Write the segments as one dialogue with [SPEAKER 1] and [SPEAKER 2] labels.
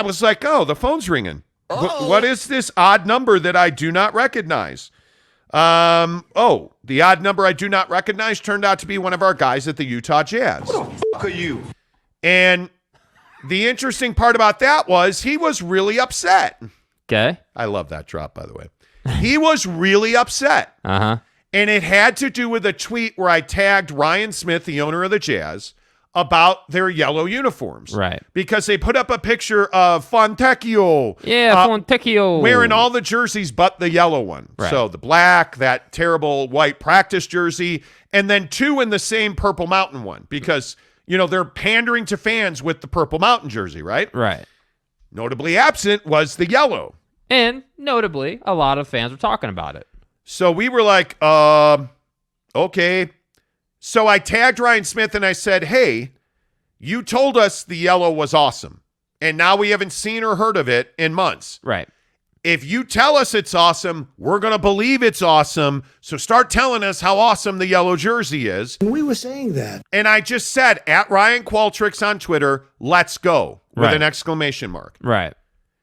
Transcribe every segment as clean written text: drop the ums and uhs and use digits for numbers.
[SPEAKER 1] was like, oh, the phone's ringing. What is this odd number that I do not recognize? The odd number I do not recognize turned out to be one of our guys at the Utah Jazz.
[SPEAKER 2] Who the fuck are you?
[SPEAKER 1] And the interesting part about that was he was really upset.
[SPEAKER 3] Okay.
[SPEAKER 1] I love that drop, by the way. He was really upset.
[SPEAKER 3] Uh-huh.
[SPEAKER 1] And it had to do with a tweet where I tagged Ryan Smith, the owner of the Jazz, about their yellow uniforms.
[SPEAKER 3] Right.
[SPEAKER 1] Because they put up a picture of Fontecchio.
[SPEAKER 3] Yeah, Fontecchio.
[SPEAKER 1] Wearing all the jerseys but the yellow one.
[SPEAKER 3] Right.
[SPEAKER 1] So the black, that terrible white practice jersey, and then 2 in the same Purple Mountain one. Because, they're pandering to fans with the Purple Mountain jersey, right?
[SPEAKER 3] Right.
[SPEAKER 1] Notably absent was the yellow.
[SPEAKER 3] And notably, a lot of fans were talking about it.
[SPEAKER 1] So we were like, okay. So I tagged Ryan Smith and I said, hey, you told us the yellow was awesome. And now we haven't seen or heard of it in months.
[SPEAKER 3] Right.
[SPEAKER 1] If you tell us it's awesome, we're going to believe it's awesome. So start telling us how awesome the yellow jersey is.
[SPEAKER 2] We were saying that.
[SPEAKER 1] And I just said, at Ryan Qualtrics on Twitter, let's go, with
[SPEAKER 3] Right.
[SPEAKER 1] an exclamation mark.
[SPEAKER 3] Right.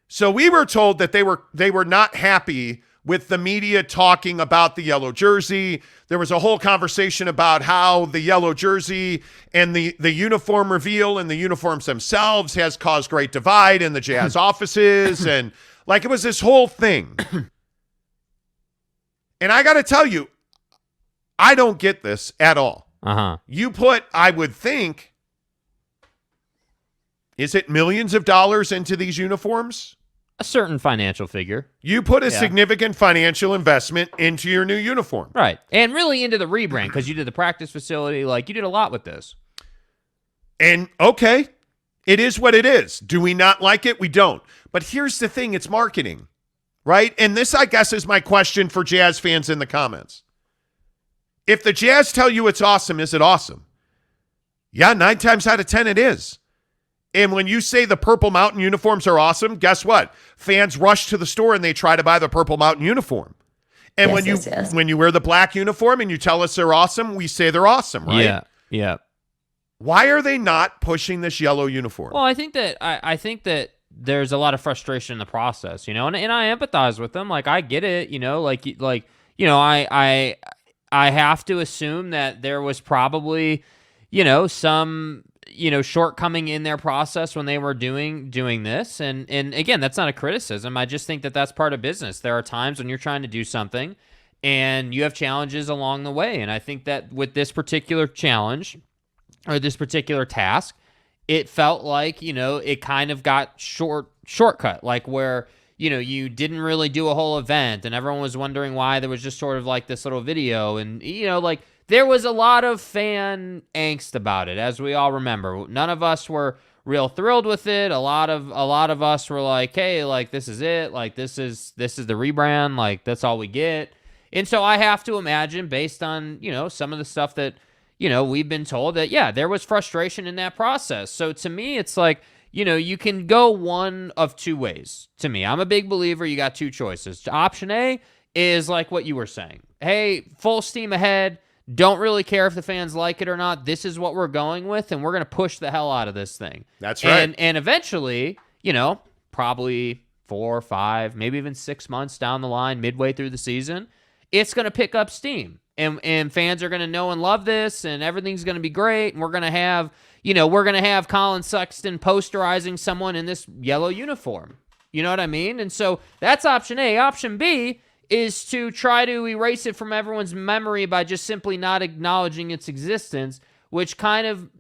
[SPEAKER 1] So we were told that they were not happy with the media talking about the yellow jersey. There was a whole conversation about how the yellow jersey and the uniform reveal and the uniforms themselves has caused great divide in the Jazz offices. And like, it was this whole thing. And I got to tell you, I don't get this at all.
[SPEAKER 3] Uh-huh.
[SPEAKER 1] You put, I would think, is it millions of dollars into these uniforms?
[SPEAKER 3] A certain financial figure.
[SPEAKER 1] You put a significant financial investment into your new uniform.
[SPEAKER 3] Right. And really into the rebrand because you did the practice facility. Like, you did a lot with this.
[SPEAKER 1] And, okay, it is what it is. Do we not like it? We don't. But here's the thing. It's marketing, right? And this, I guess, is my question for Jazz fans in the comments. If the Jazz tell you it's awesome, is it awesome? Yeah, 9 times out of 10 it is. And when you say the Purple Mountain uniforms are awesome, guess what? Fans rush to the store and they try to buy the Purple Mountain uniform. And when you wear the black uniform and you tell us they're awesome, we say they're awesome, right?
[SPEAKER 3] Yeah. Yeah.
[SPEAKER 1] Why are they not pushing this yellow uniform?
[SPEAKER 3] Well, I think that there's a lot of frustration in the process, and I empathize with them. Like, I get it, I have to assume that there was probably, some shortcoming in their process when they were doing this. And again, that's not a criticism. I just think that that's part of business. There are times when you're trying to do something and you have challenges along the way. And I think that with this particular challenge or this particular task, it felt like, it kind of got shortcut, like where, you didn't really do a whole event and everyone was wondering why there was just sort of like this little video. And, there was a lot of fan angst about it, as we all remember. None of us were real thrilled with it. A lot of us were like, hey, like, this is it. Like, this is the rebrand. Like, that's all we get. And so I have to imagine, based on, some of the stuff that, we've been told, that, yeah, there was frustration in that process. So to me, it's like, you can go one of 2 ways. To me, I'm a big believer you got 2 choices. Option A is like what you were saying. Hey, full steam ahead. Don't really care if the fans like it or not. This is what we're going with, and we're going to push the hell out of this thing.
[SPEAKER 1] That's right.
[SPEAKER 3] And eventually, probably 4 or 5, maybe even 6 months down the line, midway through the season, it's going to pick up steam. And fans are going to know and love this, and everything's going to be great, and we're going to have Colin Sexton posterizing someone in this yellow uniform. You know what I mean? And so that's option A. Option B is to try to erase it from everyone's memory by just simply not acknowledging its existence, which kind of,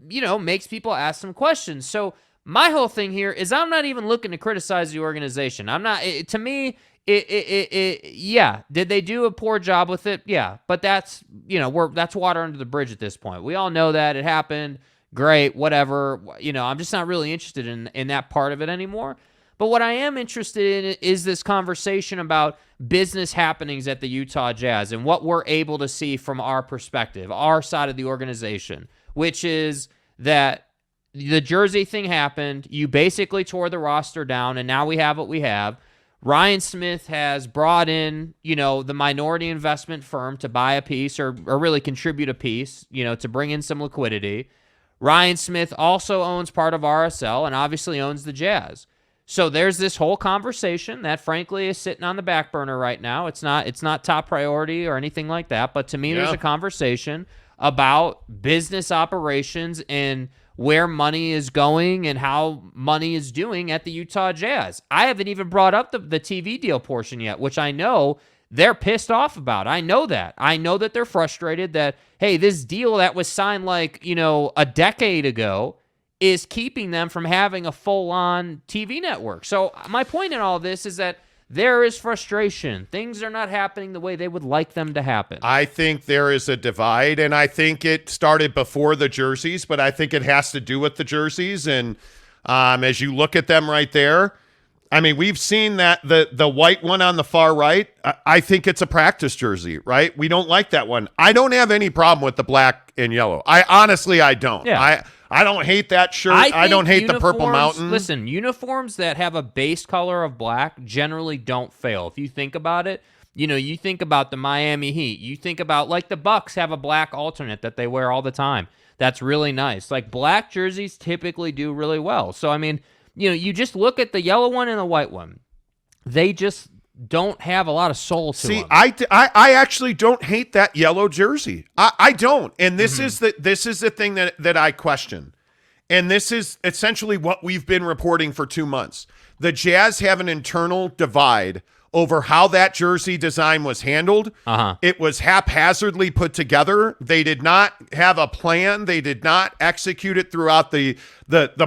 [SPEAKER 3] makes people ask some questions. So my whole thing here is I'm not even looking to criticize the organization. I'm not, to me, yeah, did they do a poor job with it? Yeah, but that's, that's water under the bridge at this point. We all know that it happened. Great, whatever. I'm just not really interested in that part of it anymore. But what I am interested in is this conversation about business happenings at the Utah Jazz and what we're able to see from our perspective, our side of the organization, which is that the jersey thing happened. You basically tore the roster down, and now we have what we have. Ryan Smith has brought in, the minority investment firm to buy a piece or really contribute a piece, to bring in some liquidity. Ryan Smith also owns part of RSL and obviously owns the Jazz. So there's this whole conversation that frankly is sitting on the back burner right now. It's not top priority or anything like that, but to me there's a conversation about business operations and where money is going and how money is doing at the Utah Jazz. I haven't even brought up the TV deal portion yet, which I know they're pissed off about. I know that. I know that they're frustrated that, hey, this deal that was signed a decade ago is keeping them from having a full-on TV network. So my point in all this is that there is frustration. Things are not happening the way they would like them to happen.
[SPEAKER 1] I think there is a divide, and I think it started before the jerseys, but I think it has to do with the jerseys. And as you look at them right there, I mean, we've seen that the white one on the far right, I think it's a practice jersey, right? We don't like that one. I don't have any problem with the black and yellow. I don't.
[SPEAKER 3] Yeah.
[SPEAKER 1] I don't hate that shirt. I don't hate the Purple Mountain.
[SPEAKER 3] Listen, uniforms that have a base color of black generally don't fail. If you think about it, you think about the Miami Heat. You think about, the Bucks have a black alternate that they wear all the time. That's really nice. Black jerseys typically do really well. So, I mean, you just look at the yellow one and the white one. They just don't have a lot of soul to them.
[SPEAKER 1] See, I actually don't hate that yellow jersey. I don't. And this is the thing that I question. And this is essentially what we've been reporting for 2 months. The Jazz have an internal divide over how that jersey design was handled. It was haphazardly put together. They did not have a plan. They did not execute it throughout the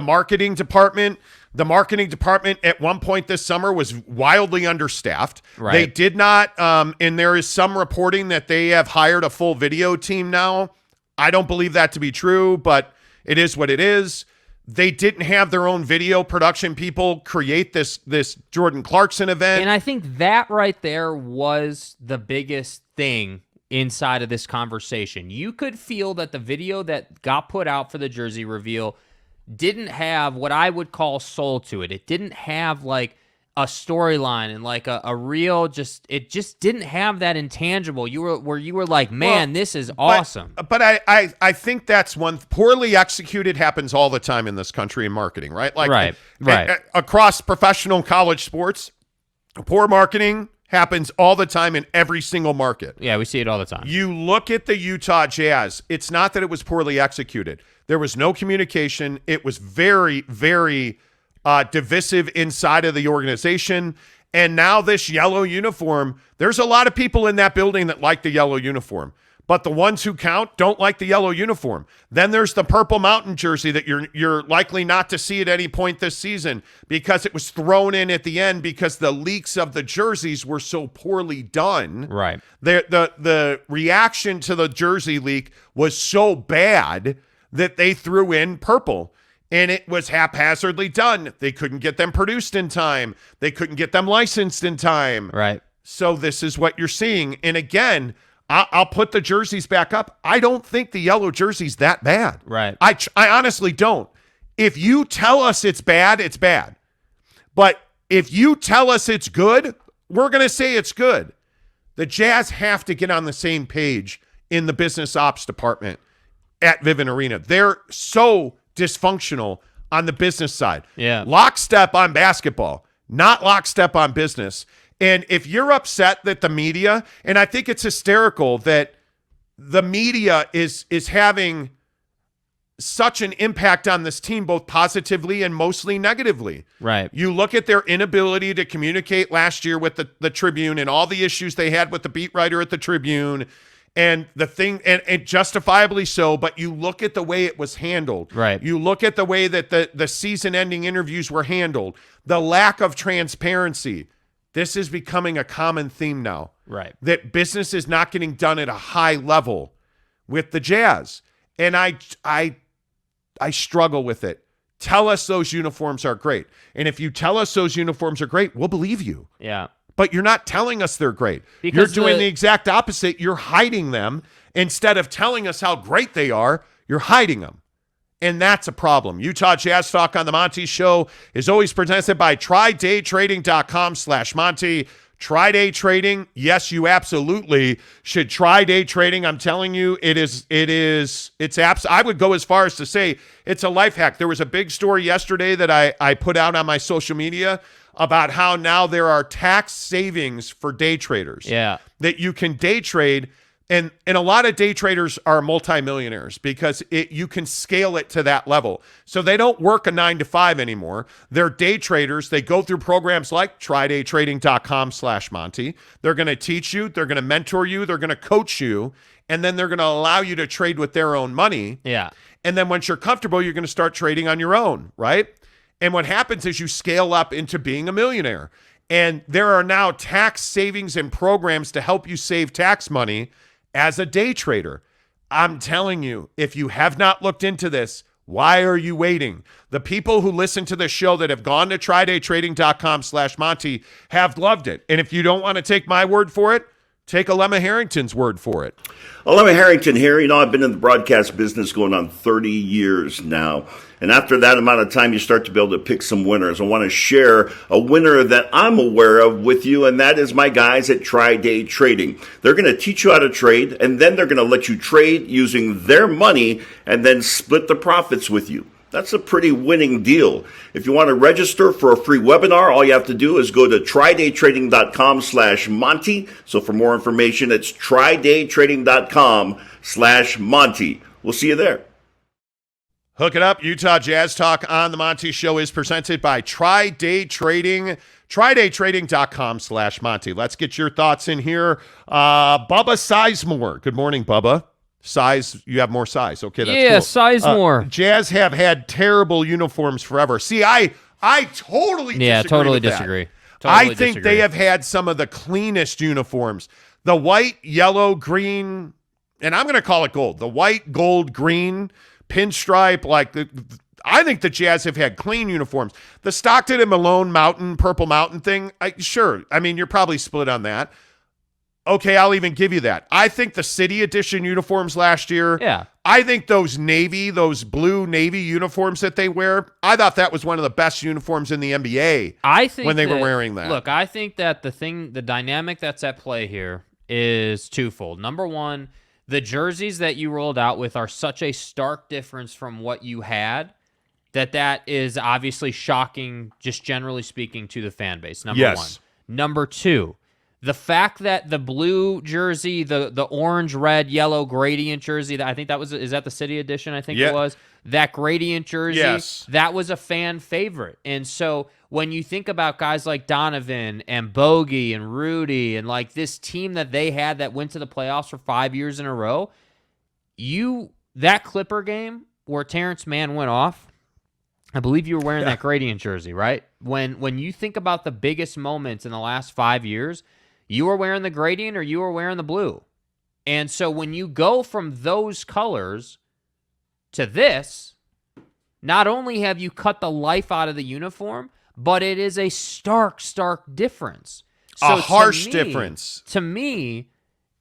[SPEAKER 1] marketing department. The marketing department at one point this summer was wildly understaffed.
[SPEAKER 3] Right.
[SPEAKER 1] They did not, and there is some reporting that they have hired a full video team now. I don't believe that to be true, but it is what it is. They didn't have their own video production people create this Jordan Clarkson event.
[SPEAKER 3] And I think that right there was the biggest thing inside of this conversation. You could feel that the video that got put out for the jersey reveal didn't have what I would call soul to it. It didn't have a storyline and a real it just didn't have that intangible. You were like, man, this is awesome.
[SPEAKER 1] But I think that's one poorly executed happens all the time in this country in marketing, right?
[SPEAKER 3] Right.
[SPEAKER 1] Across professional college sports, poor marketing happens all the time in every single market.
[SPEAKER 3] Yeah, we see it all the time.
[SPEAKER 1] You look at the Utah Jazz, it's not that it was poorly executed. There was no communication. It was very, very divisive inside of the organization. And now this yellow uniform, there's a lot of people in that building that like the yellow uniform. But the ones who count don't like the yellow uniform. Then there's the Purple Mountain jersey that you're likely not to see at any point this season because it was thrown in at the end because the leaks of the jerseys were so poorly done.
[SPEAKER 3] Right.
[SPEAKER 1] The reaction to the jersey leak was so bad that they threw in purple. And it was haphazardly done. They couldn't get them produced in time. They couldn't get them licensed in time.
[SPEAKER 3] Right.
[SPEAKER 1] So this is what you're seeing. And again, I'll put the jerseys back up. I don't think the yellow jersey's that bad.
[SPEAKER 3] Right.
[SPEAKER 1] I honestly don't. If you tell us it's bad, it's bad. But if you tell us it's good, we're going to say it's good. The Jazz have to get on the same page in the business ops department at Vivint Arena. They're so dysfunctional on the business side.
[SPEAKER 3] Yeah.
[SPEAKER 1] Lockstep on basketball, not lockstep on business. And if you're upset that the media, and I think it's hysterical that the media is having such an impact on this team, both positively and mostly negatively.
[SPEAKER 3] Right.
[SPEAKER 1] You look at their inability to communicate last year with the Tribune and all the issues they had with the beat writer at the Tribune and the thing, and justifiably so, but you look at the way it was handled.
[SPEAKER 3] Right.
[SPEAKER 1] You look at the way that the season-ending interviews were handled, the lack of transparency. This is becoming a common theme now.
[SPEAKER 3] Right.
[SPEAKER 1] That business is not getting done at a high level with the Jazz. And I struggle with it. Tell us those uniforms are great. And if you tell us those uniforms are great, we'll believe you.
[SPEAKER 3] Yeah.
[SPEAKER 1] But you're not telling us they're great.
[SPEAKER 3] Because
[SPEAKER 1] you're doing the exact opposite. You're hiding them. Instead of telling us how great they are, you're hiding them. And that's a problem. Utah Jazz Talk on the Monty Show is always presented by TryDayTrading.com/Monty. Try day trading. Yes, you absolutely should try day trading. I'm telling you, it's I would go as far as to say it's a life hack. There was a big story yesterday that I put out on my social media about how now there are tax savings for day traders.
[SPEAKER 3] Yeah.
[SPEAKER 1] That you can day trade. And a lot of day traders are multimillionaires because you can scale it to that level. So they don't work a 9 to 5 anymore. They're day traders. They go through programs like trydaytrading.com/Monty. They're going to teach you. They're going to mentor you. They're going to coach you. And then they're going to allow you to trade with their own money.
[SPEAKER 3] Yeah.
[SPEAKER 1] And then once you're comfortable, you're going to start trading on your own, right? And what happens is you scale up into being a millionaire. And there are now tax savings and programs to help you save tax money as a day trader. I'm telling you, if you have not looked into this, why are you waiting? The people who listen to this show that have gone to trydaytrading.com/Monty have loved it. And if you don't want to take my word for it, take Alema Harrington's word for it.
[SPEAKER 2] Alema Harrington here. I've been in the broadcast business going on 30 years now. And after that amount of time, you start to be able to pick some winners. I want to share a winner that I'm aware of with you, and that is my guys at Try Day Trading. They're going to teach you how to trade, and then they're going to let you trade using their money and then split the profits with you. That's a pretty winning deal. If you want to register for a free webinar, all you have to do is go to trydaytrading.com/Monty. So for more information, it's trydaytrading.com/Monty. We'll see you there.
[SPEAKER 1] Hook it up. Utah Jazz Talk on the Monty Show is presented by Try Day Trading. Trydaytrading.com/Monty. Let's get your thoughts in here. Bubba Sizemore. Good morning, Bubba. Size, you have more size. Okay, that's cool.
[SPEAKER 3] Sizemore.
[SPEAKER 1] Jazz have had terrible uniforms forever. See, I totally disagree
[SPEAKER 3] totally
[SPEAKER 1] with that.
[SPEAKER 3] disagree.
[SPEAKER 1] I think they have had some of the cleanest uniforms. The white, yellow, green, and I'm going to call it gold. The white, gold, green, pinstripe, I think the Jazz have had clean uniforms. The Stockton and Malone Mountain, Purple Mountain thing, sure. I mean, you're probably split on that. Okay, I'll even give you that. I think the City Edition uniforms last year,
[SPEAKER 3] yeah.
[SPEAKER 1] I think those blue Navy uniforms that they wear, I thought that was one of the best uniforms in the NBA when they were wearing that.
[SPEAKER 3] Look, I think that the dynamic that's at play here is twofold. Number one, the jerseys that you rolled out with are such a stark difference from what you had that is obviously shocking, just generally speaking, to the fan base. Number one. Number two, the fact that the blue jersey, the orange, red, yellow gradient jersey, I think is that the City Edition? I think it was. That gradient jersey, that was a fan favorite. And so when you think about guys like Donovan and Bogey and Rudy and like this team that they had that went to the playoffs for 5 years in a row, that Clipper game where Terrence Mann went off, I believe you were wearing that gradient jersey, right? When you think about the biggest moments in the last 5 years, you were wearing the gradient or you were wearing the blue. And so when you go from those colors to this, not only have you cut the life out of the uniform, but it is a stark difference. So
[SPEAKER 1] a harsh difference.
[SPEAKER 3] To me,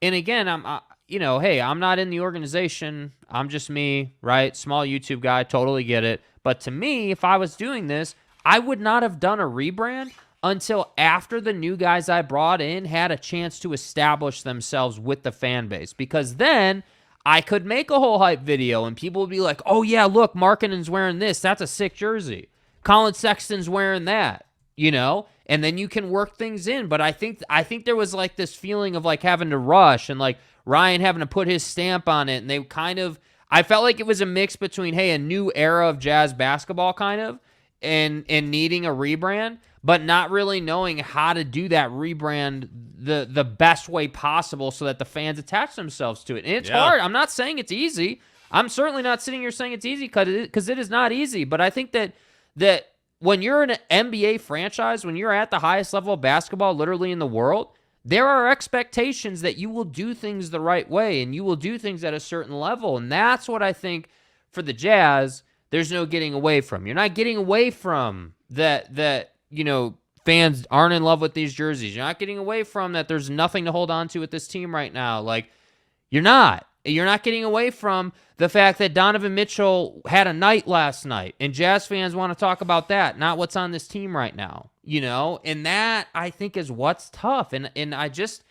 [SPEAKER 3] and again, I'm not in the organization. I'm just me, right? Small YouTube guy, totally get it. But to me, if I was doing this, I would not have done a rebrand until after the new guys I brought in had a chance to establish themselves with the fan base. Because then I could make a whole hype video and people would be like, oh yeah, look, Markkanen's wearing this. That's a sick jersey. Colin Sexton's wearing that, and then you can work things in. But I think there was like this feeling of like having to rush and like Ryan having to put his stamp on it. And they I felt like it was a mix between, hey, a new era of Jazz basketball kind of, and needing a rebrand, but not really knowing how to do that rebrand the best way possible so that the fans attach themselves to it. And it's hard. I'm not saying it's easy. I'm certainly not sitting here saying it's easy because it is not easy. But I think that when you're an NBA franchise, when you're at the highest level of basketball literally in the world, there are expectations that you will do things the right way and you will do things at a certain level. And that's what I think for the Jazz, there's no getting away from. You're not getting away from that fans aren't in love with these jerseys. You're not getting away from that there's nothing to hold on to with this team right now. Like, you're not. You're not getting away from the fact that Donovan Mitchell had a night last night, and Jazz fans want to talk about that, not what's on this team right now, And that, I think, is what's tough. And I just,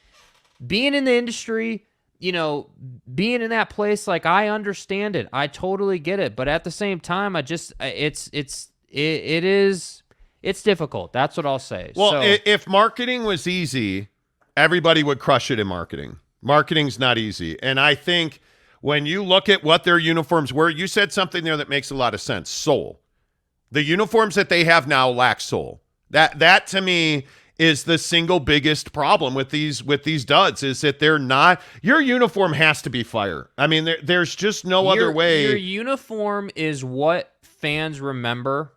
[SPEAKER 3] being in the industry, being in that place, like, I understand it. I totally get it. But at the same time, it's difficult. That's what I'll say.
[SPEAKER 1] Well,
[SPEAKER 3] So,
[SPEAKER 1] if marketing was easy, everybody would crush it in marketing. Marketing's not easy. And I think when you look at what their uniforms were, you said something there that makes a lot of sense. Soul. The uniforms that they have now lack soul. That to me is the single biggest problem with these duds, is that they're not. Your uniform has to be fire. I mean, there's just no other way.
[SPEAKER 3] Your uniform is what fans remember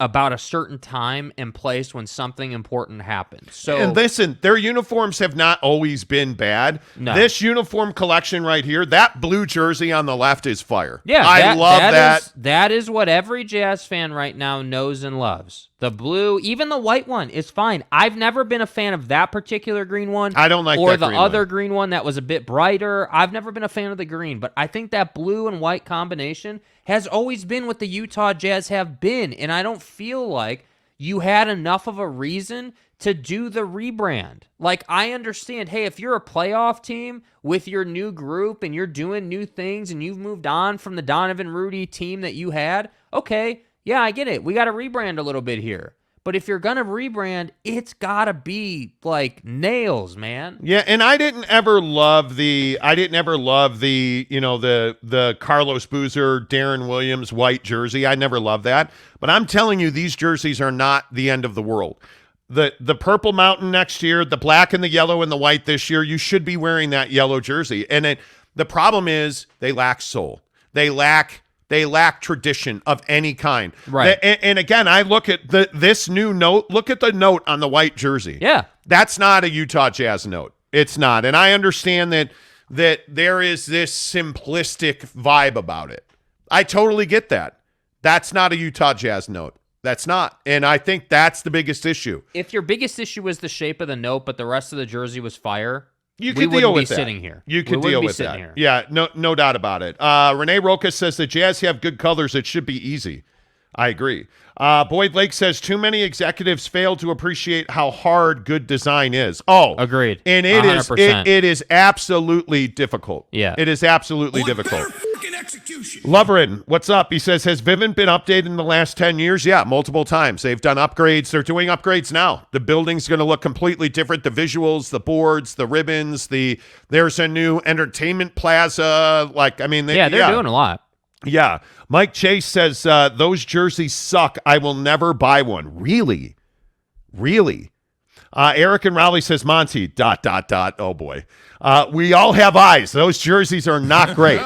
[SPEAKER 3] about a certain time and place when something important happens. So,
[SPEAKER 1] and listen, their uniforms have not always been bad.
[SPEAKER 3] No.
[SPEAKER 1] This uniform collection right here, that blue jersey on the left is fire.
[SPEAKER 3] Yeah,
[SPEAKER 1] I love that.
[SPEAKER 3] That is what every Jazz fan right now knows and loves. The blue, even the white one, is fine. I've never been a fan of that particular green one.
[SPEAKER 1] I don't like
[SPEAKER 3] or
[SPEAKER 1] that
[SPEAKER 3] the
[SPEAKER 1] green
[SPEAKER 3] other
[SPEAKER 1] one.
[SPEAKER 3] green one that was a bit brighter. I've never been a fan of the green, but I think that blue and white combination has always been what the Utah Jazz have been, and I don't feel like you had enough of a reason to do the rebrand. Like, I understand, hey, if you're a playoff team with your new group and you're doing new things and you've moved on from the Donovan Rudy team that you had, okay, yeah, I get it. We got to rebrand a little bit here. But if you're going to rebrand, it's got to be like nails, man.
[SPEAKER 1] Yeah, and I didn't ever love the the Carlos Boozer, Darren Williams white jersey. I never loved that. But I'm telling you, these jerseys are not the end of the world. The Purple Mountain next year, the black and the yellow and the white this year, you should be wearing that yellow jersey. And the problem is they lack soul. They lack tradition of any kind.
[SPEAKER 3] Right.
[SPEAKER 1] And again, I look at this new note. Look at the note on the white jersey.
[SPEAKER 3] Yeah.
[SPEAKER 1] That's not a Utah Jazz note. It's not. And I understand that there is this simplistic vibe about it. I totally get that. That's not a Utah Jazz note. That's not. And I think that's the biggest issue.
[SPEAKER 3] If your biggest issue was the shape of the note, but the rest of the jersey was fire,
[SPEAKER 1] you could deal with that.
[SPEAKER 3] Sitting here.
[SPEAKER 1] You could deal with that.
[SPEAKER 3] Here.
[SPEAKER 1] Yeah, no doubt about it. Renee Roca says the Jazz have good colors. It should be easy. I agree. Boyd Lake says too many executives fail to appreciate how hard good design is. Oh,
[SPEAKER 3] agreed.
[SPEAKER 1] And
[SPEAKER 3] 100%.
[SPEAKER 1] it is absolutely difficult.
[SPEAKER 3] Yeah,
[SPEAKER 1] it is absolutely difficult.
[SPEAKER 4] Execution.
[SPEAKER 1] Loverin, what's up? He says, has Vivint been updated in the last 10 years? Yeah, multiple times. They've done upgrades. They're doing upgrades now. The building's going to look completely different. The visuals, the boards, the ribbons, there's a new entertainment plaza. They're
[SPEAKER 3] doing a lot.
[SPEAKER 1] Yeah. Mike Chase says, those jerseys suck. I will never buy one. Really? Eric and Rowley says, Monty, ... Oh, boy. We all have eyes. Those jerseys are not great.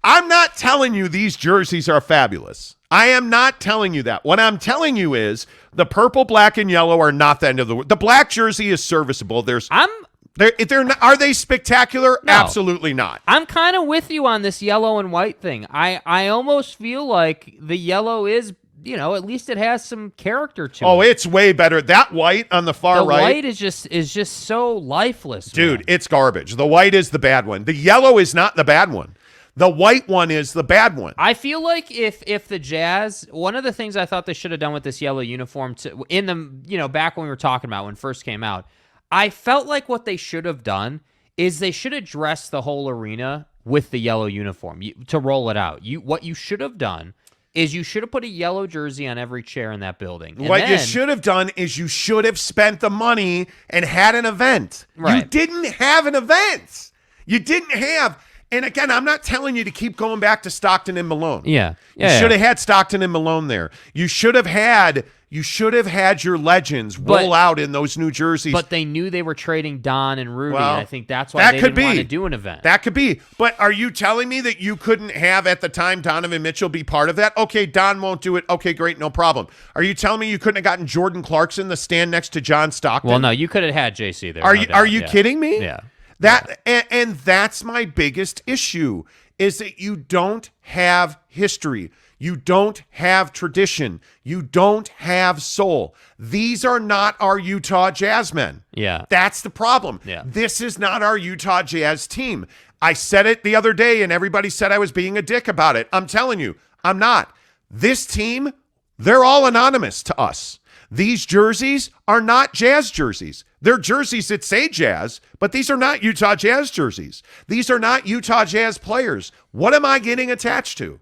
[SPEAKER 1] I'm not telling you these jerseys are fabulous. I am not telling you that. What I'm telling you is the purple, black, and yellow are not the end of the world. The black jersey is serviceable. Are they spectacular?
[SPEAKER 3] No.
[SPEAKER 1] Absolutely not.
[SPEAKER 3] I'm kind of with you on this yellow and white thing. I almost feel like the yellow is, at least it has some character to it.
[SPEAKER 1] Oh, it's way better. That white on the far right.
[SPEAKER 3] The white is just so lifeless.
[SPEAKER 1] Dude,
[SPEAKER 3] man.
[SPEAKER 1] it's garbage. The white is the bad one. The yellow is not the bad one. The white one is the bad one.
[SPEAKER 3] I feel like if the Jazz, one of the things I thought they should have done with this yellow uniform back when we were talking about when it first came out, I felt like what they should have done is they should have dressed the whole arena with the yellow uniform to roll it out. What you should have done is you should have put a yellow jersey on every chair in that building.
[SPEAKER 1] You should have done is you should have spent the money and had an event.
[SPEAKER 3] Right.
[SPEAKER 1] You didn't have an event. You didn't have. And again, I'm not telling you to keep going back to Stockton and Malone.
[SPEAKER 3] Yeah.
[SPEAKER 1] You should have had Stockton and Malone there. You should have had your legends roll out in those new jerseys.
[SPEAKER 3] But they knew they were trading Don and Rudy, and I think that's why
[SPEAKER 1] that
[SPEAKER 3] they
[SPEAKER 1] could
[SPEAKER 3] didn't want
[SPEAKER 1] be.
[SPEAKER 3] to do an event.
[SPEAKER 1] That could be. But are you telling me that you couldn't have at the time Donovan Mitchell be part of that? Okay, Don won't do it. Okay, great, no problem. Are you telling me you couldn't have gotten Jordan Clarkson to stand next to John Stockton?
[SPEAKER 3] Well, no, you could have had JC there.
[SPEAKER 1] Are you kidding me?
[SPEAKER 3] Yeah.
[SPEAKER 1] And that's my biggest issue is that you don't have history. You don't have tradition. You don't have soul. These are not our Utah Jazz men.
[SPEAKER 3] Yeah.
[SPEAKER 1] That's the problem.
[SPEAKER 3] Yeah.
[SPEAKER 1] This is not our Utah Jazz team. I said it the other day, and everybody said I was being a dick about it. I'm telling you, I'm not. This team, they're all anonymous to us. These jerseys are not Jazz jerseys. They're jerseys that say Jazz, but these are not Utah Jazz jerseys. These are not Utah Jazz players. What am I getting attached to?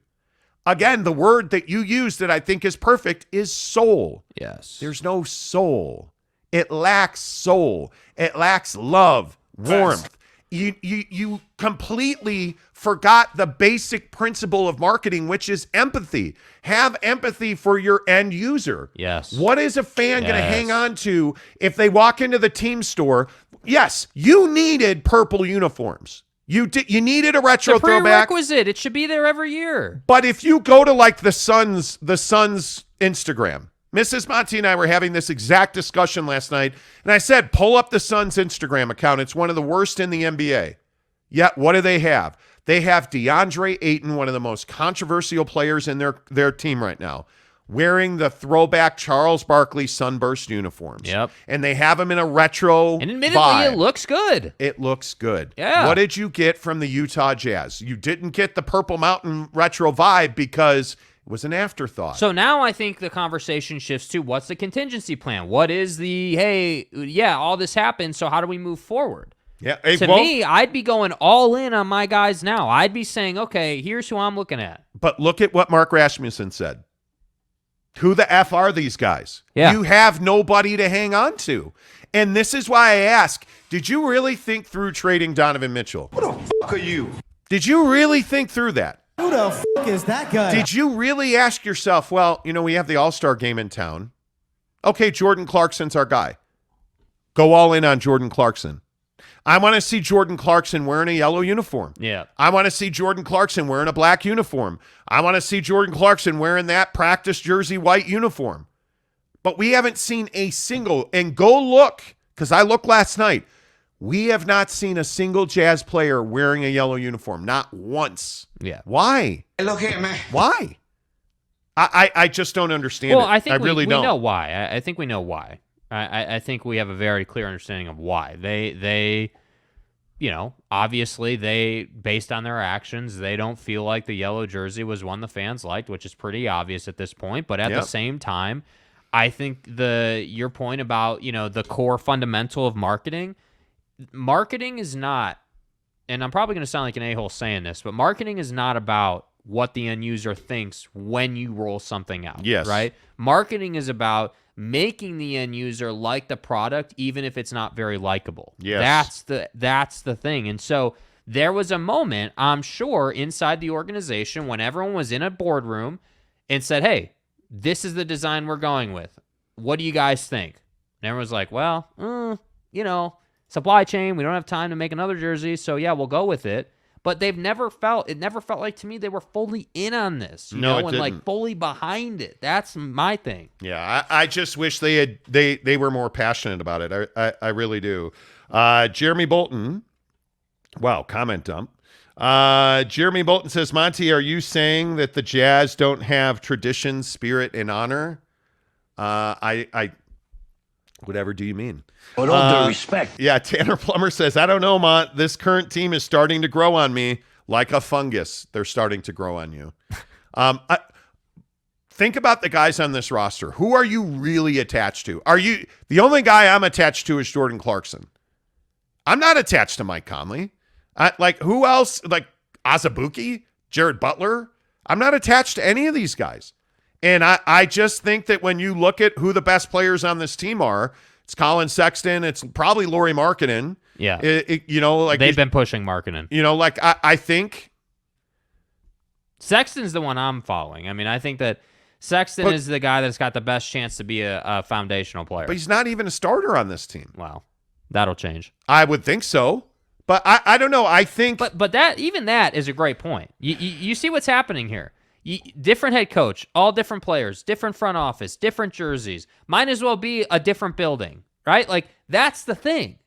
[SPEAKER 1] Again, the word that you use that I think is perfect is soul.
[SPEAKER 3] Yes.
[SPEAKER 1] There's no soul. It lacks soul. It lacks love, warmth. You completely forgot the basic principle of marketing, which is empathy. Have empathy for your end user.
[SPEAKER 3] Yes.
[SPEAKER 1] What is a fan going to hang on to if they walk into the team store? Yes, you needed purple uniforms. You needed a retro
[SPEAKER 3] it's a
[SPEAKER 1] throwback.
[SPEAKER 3] prerequisite. It should be there every year.
[SPEAKER 1] But if you go to like the Suns Instagram, Mrs. Monty and I were having this exact discussion last night, and I said, pull up the Suns Instagram account. It's one of the worst in the NBA. Yet, what do they have? They have DeAndre Ayton, one of the most controversial players in their team right now, wearing the throwback Charles Barkley Sunburst uniforms.
[SPEAKER 3] Yep.
[SPEAKER 1] And they have him in a retro
[SPEAKER 3] And admittedly,
[SPEAKER 1] vibe.
[SPEAKER 3] it looks good.
[SPEAKER 1] It looks good.
[SPEAKER 3] Yeah.
[SPEAKER 1] What did you get from the Utah Jazz? You didn't get the Purple Mountain retro vibe because it was an afterthought.
[SPEAKER 3] So now I think the conversation shifts to what's the contingency plan? What is the, hey, yeah, all this happened, so how do we move forward?
[SPEAKER 1] Yeah.
[SPEAKER 3] To me, I'd be going all in on my guys now. I'd be saying, okay, here's who I'm looking at.
[SPEAKER 1] But look at what Mark Rasmussen said. Who the F are these guys?
[SPEAKER 3] Yeah.
[SPEAKER 1] You have nobody to hang on to. And this is why I ask, did you really think through trading Donovan Mitchell?
[SPEAKER 4] Who the fuck are you?
[SPEAKER 1] Did you really think through that?
[SPEAKER 4] Who the fuck is that guy?
[SPEAKER 1] Did you really ask yourself, well, we have the All-Star game in town. Okay, Jordan Clarkson's our guy. Go all in on Jordan Clarkson. I want to see Jordan Clarkson wearing a yellow uniform.
[SPEAKER 3] Yeah.
[SPEAKER 1] I want to see Jordan Clarkson wearing a black uniform. I want to see Jordan Clarkson wearing that practice jersey white uniform. But we haven't seen a single, and go look, because I looked last night. We have not seen a single Jazz player wearing a yellow uniform. Not once.
[SPEAKER 3] Yeah.
[SPEAKER 1] Why?
[SPEAKER 4] Look here, man.
[SPEAKER 1] Why? I just don't understand
[SPEAKER 3] Well,
[SPEAKER 1] it.
[SPEAKER 3] I think
[SPEAKER 1] really
[SPEAKER 3] we
[SPEAKER 1] don't.
[SPEAKER 3] know why. I think we know why. I think we have a very clear understanding of why. They obviously based on their actions, they don't feel like the yellow jersey was one the fans liked, which is pretty obvious at this point. But at the same time, I think your point about, the core fundamental of marketing is not, and I'm probably going to sound like an a-hole saying this, but marketing is not about what the end user thinks when you roll something out.
[SPEAKER 1] Yes.
[SPEAKER 3] Right? Marketing is about making the end user like the product, even if it's not very likable.
[SPEAKER 1] Yes.
[SPEAKER 3] That's the thing. And so there was a moment, I'm sure, inside the organization when everyone was in a boardroom and said, hey, this is the design we're going with. What do you guys think? And everyone's like, well, supply chain, we don't have time to make another jersey, so yeah, we'll go with it. But it never felt like to me they were fully in on this,
[SPEAKER 1] No, it
[SPEAKER 3] and
[SPEAKER 1] didn't.
[SPEAKER 3] like fully behind it. That's my thing.
[SPEAKER 1] Yeah, I just wish they were more passionate about it. I really do. Jeremy Bolton, wow, comment dump. Jeremy Bolton says, Monty, are you saying that the Jazz don't have tradition, spirit, and honor? I whatever do you mean?
[SPEAKER 5] With all due respect.
[SPEAKER 1] Yeah, Tanner Plummer says, I don't know, Mont. This current team is starting to grow on me like a fungus. They're starting to grow on you. Think about the guys on this roster. Who are you really attached to? The only guy I'm attached to is Jordan Clarkson. I'm not attached to Mike Conley. Who else? Like Azubuike, Jared Butler. I'm not attached to any of these guys. And I just think that when you look at who the best players on this team are, it's Colin Sexton. It's probably Lauri Markkanen.
[SPEAKER 3] Yeah.
[SPEAKER 1] They've
[SPEAKER 3] been pushing Markkanen.
[SPEAKER 1] I think
[SPEAKER 3] Sexton's the one I'm following. I mean, I think that Sexton is the guy that's got the best chance to be a foundational player.
[SPEAKER 1] But he's not even a starter on this team.
[SPEAKER 3] Well, that'll change.
[SPEAKER 1] I would think so. But I don't know. I think
[SPEAKER 3] But that is a great point. You see what's happening here. Different head coach, all different players, different front office, different jerseys. Might as well be a different building, right? Like, that's the thing.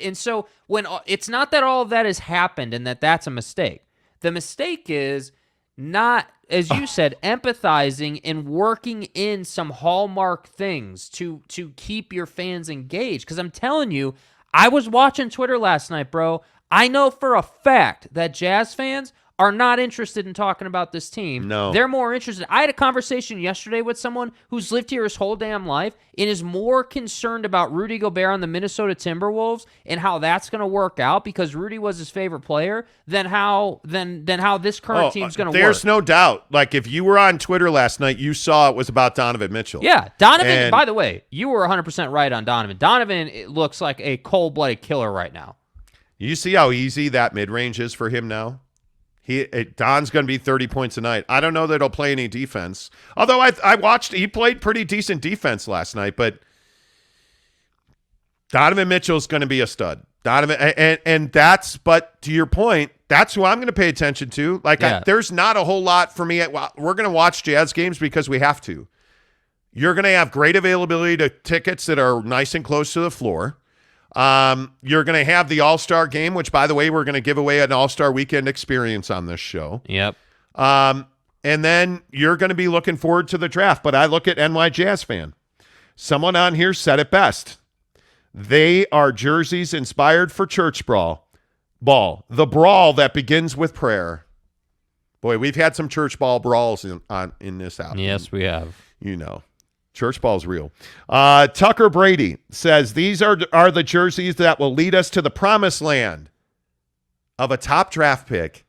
[SPEAKER 3] And so when it's not that all of that has happened and that's a mistake. The mistake is not, as you said, empathizing and working in some hallmark things to keep your fans engaged. Because I'm telling you, I was watching Twitter last night, bro. I know for a fact that Jazz fans are not interested in talking about this team.
[SPEAKER 1] No.
[SPEAKER 3] They're more interested. I had a conversation yesterday with someone who's lived here his whole damn life and is more concerned about Rudy Gobert on the Minnesota Timberwolves and how that's going to work out because Rudy was his favorite player than how this current team's going to work.
[SPEAKER 1] There's no doubt. Like, if you were on Twitter last night, you saw it was about Donovan Mitchell.
[SPEAKER 3] Yeah, Donovan,
[SPEAKER 1] And-
[SPEAKER 3] by the way, you were 100% right on Donovan. Donovan, it looks like a cold-blooded killer right now.
[SPEAKER 1] You see how easy that mid-range is for him now? Don's going to be 30 points a night. I don't know that he'll play any defense. Although I watched, he played pretty decent defense last night, but Donovan Mitchell's going to be a stud. But to your point, that's who I'm going to pay attention to. Like,
[SPEAKER 3] Yeah.
[SPEAKER 1] there's not a whole lot for me. We're going to watch Jazz games because we have to. You're going to have great availability to tickets that are nice and close to the floor. You're going to have the All-Star game, which, by the way, we're going to give away an All-Star weekend experience on this show.
[SPEAKER 3] Yep.
[SPEAKER 1] And then you're going to be looking forward to the draft. But I look at NY Jazz fan. Someone on here said it best. They are jerseys inspired for church ball. The brawl that begins with prayer. Boy, we've had some church ball brawls in this album.
[SPEAKER 3] Yes, we have.
[SPEAKER 1] You know. Church ball's real. Tucker Brady says, these are the jerseys that will lead us to the promised land of a top draft pick.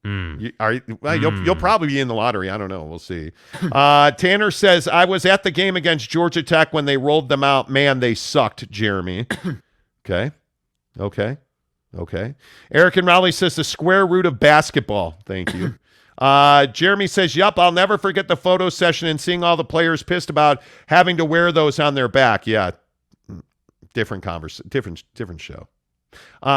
[SPEAKER 1] You'll probably be in the lottery. I don't know. We'll see. Tanner says, I was at the game against Georgia Tech when they rolled them out. Man, they sucked, Jeremy. Okay. Eric and Raleigh says, the square root of basketball. Thank you. Jeremy says, yup, I'll never forget the photo session and seeing all the players pissed about having to wear those on their back. Yeah. Different show.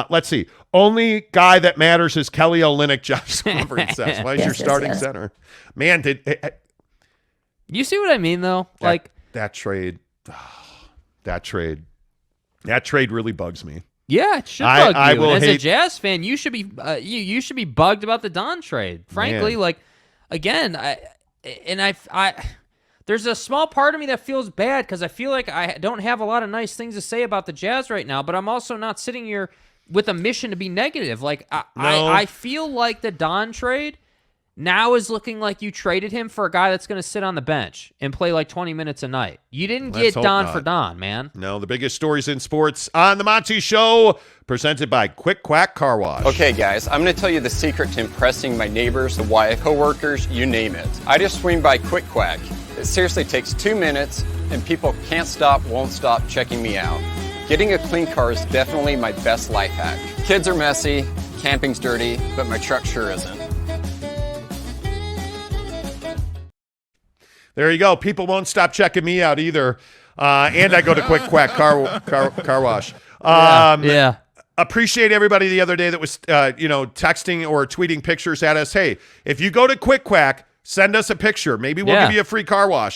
[SPEAKER 1] Let's see. Only guy that matters is Kelly Olynyk, Josh Silverman says. Why is your starting center? Man,
[SPEAKER 3] You see what I mean, though?
[SPEAKER 1] that trade really bugs me.
[SPEAKER 3] Yeah, it should bug
[SPEAKER 1] I
[SPEAKER 3] you.
[SPEAKER 1] will
[SPEAKER 3] And as a
[SPEAKER 1] hate-
[SPEAKER 3] Jazz fan, you should be you should be bugged about the Don trade. Frankly,
[SPEAKER 1] Man.
[SPEAKER 3] there's a small part of me that feels bad because I feel like I don't have a lot of nice things to say about the Jazz right now, but I'm also not sitting here with a mission to be negative. I feel like the Don trade now is looking like you traded him for a guy that's going to sit on the bench and play like 20 minutes a night. You didn't
[SPEAKER 1] Let's
[SPEAKER 3] get
[SPEAKER 1] hope
[SPEAKER 3] Don
[SPEAKER 1] not.
[SPEAKER 3] for Don, man.
[SPEAKER 1] No, the biggest stories in sports on the Monty Show, presented by Quick Quack Car Wash.
[SPEAKER 5] Okay, guys, I'm going to tell you the secret to impressing my neighbors, the wife, coworkers, you name it. I just swing by Quick Quack. It seriously takes 2 minutes, and people can't stop, won't stop checking me out. Getting a clean car is definitely my best life hack. Kids are messy, camping's dirty, but my truck sure isn't.
[SPEAKER 1] There you go. People won't stop checking me out either. And I go to Quick Quack Car Wash.
[SPEAKER 3] Yeah.
[SPEAKER 1] Appreciate everybody the other day that was, texting or tweeting pictures at us. Hey, if you go to Quick Quack, send us a picture. Maybe we'll
[SPEAKER 3] Yeah.
[SPEAKER 1] give you a free car wash.